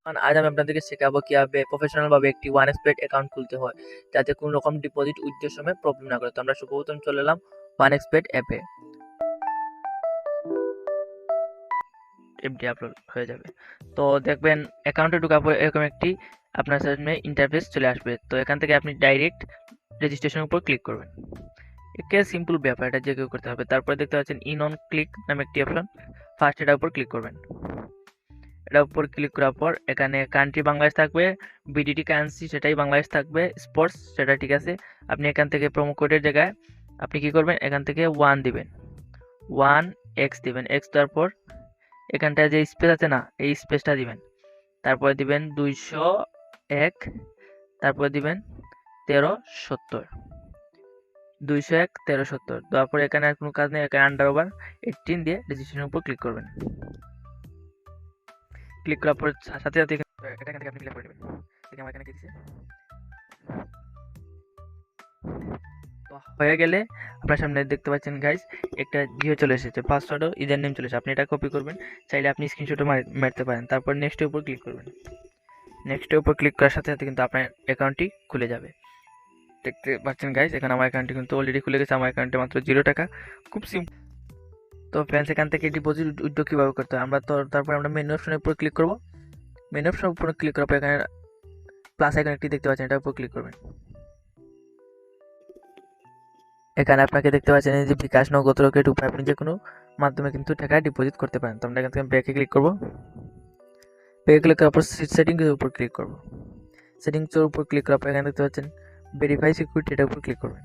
আজ আমি আপনাদেরকে শেখাবো কিভাবে প্রফেশনাল ভাবে একটি ওয়ানএক্সপেট অ্যাকাউন্ট খুলতে হয় যাতে কোনো রকম ডিপোজিট উইথড্রর সময় প্রবলেম না করে। তো আমরা সর্বপ্রথম চলে এলাম ওয়ানএক্সপেট অ্যাপে। এমটি আপলোড হয়ে যাবে। তো দেখবেন অ্যাকাউন্টে ঢোকার পর এরকম একটি আপনার সামনে ইন্টারফেস চলে আসবে। তো এখান থেকে আপনি ডাইরেক্ট রেজিস্ট্রেশনের উপর ক্লিক করবেন। একে সিম্পল ব্যাপার, এটা যে কেউ করতে হবে। তারপরে দেখতে পাচ্ছেন ইন অন ক্লিক নামে একটি অপশন, ফার্স্ট এটার উপর ক্লিক করবেন। এটার উপর ক্লিক করার পর এখানে কান্ট্রি বাংলাদেশ থাকবে, বিডিটি কারেন্সি সেটাই বাংলাদেশ থাকবে, স্পোর্টস সেটা ঠিক আছে। আপনি এখান থেকে প্রোমো কোডের জায়গায় আপনি কি করবেন, এখান থেকে 1 দিবেন, 1x দিবেন। এক্স দেওয়ার পর এখানটায় যে স্পেস আছে না, এই স্পেসটা দিবেন। তারপরে দিবেন 201, তারপরে দিবেন 1370, 201 1370 দেওয়ার পর এখানে আর কোনো কাজ নেই, এখানে আন্ডার ওভার 18 দিয়ে রেজিস্ট্রেশনের উপর ক্লিক করবেন। ক্লিক করার পর সাথে সাথে এটা এখান থেকে আপনি ক্লিক করে নেবেন। দেখি আমার এখানে কি দিছে। তো হয়ে গেলে আপনার সামনে দেখতে পাচ্ছেন গাইস একটা জিও চলে এসেছে, পাসওয়ার্ডও ইউজার নেম চলে এসেছে। আপনি এটা কপি করবেন, চাইলে আপনি স্ক্রিনশটও মারতে পারেন। তারপর নেক্সটের উপর ক্লিক করবেন। নেক্সটের উপর ক্লিক করার সাথে সাথে কিন্তু আপনার অ্যাকাউন্টটি খুলে যাবে। দেখতে পাচ্ছেন গাইস এখানে আমার অ্যাকাউন্টটি কিন্তু অলরেডি খুলে গেছে। আমার অ্যাকাউন্টে মাত্র 0 টাকা, খুব সিম্পল। তো ফ্রেন্ডস এখান থেকে ডিপোজিট উইথড্র কীভাবে করতে হয় আমরা তো তারপর আমরা মেনু অপশনের উপর ক্লিক করব। মেনু অপশনের উপর ক্লিক করার পর এখানে প্লাস আইকন একটি দেখতে পাচ্ছেন, এটার উপর ক্লিক করবেন। এখানে আপনাকে দেখতে পাচ্ছেন যে বিকাশ, নগদ, রকেট উপায় আপনি যে কোনো মাধ্যমে কিন্তু টাকা ডিপোজিট করতে পারেন। তো আমরা এখান থেকে ব্যাকে ক্লিক করব। ব্যাকে ক্লিক করার পর সেটিংসের উপর ক্লিক করব। সেটিংসের উপর ক্লিক করার পর এখানে দেখতে পাচ্ছেন ভেরিফাই সিকিউরিটি, এটার উপর ক্লিক করবেন।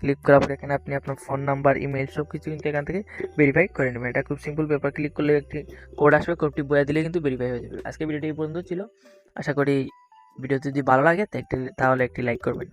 ক্লিক করার পর এখানে আপনি আপনার ফোন নাম্বার, ইমেল সব কিছু কিন্তু এখান থেকে ভেরিফাই করে নেবেন। এটা খুব সিম্পল ব্যাপার। ক্লিক করলে একটি কোড আসবে, কোডটি বলে দিলে কিন্তু ভেরিফাই হয়ে যাবে। আজকে ভিডিওটি এই পর্যন্ত ছিল। আশা করি ভিডিও যদি ভালো লাগে তাহলে একটি লাইক করবেন।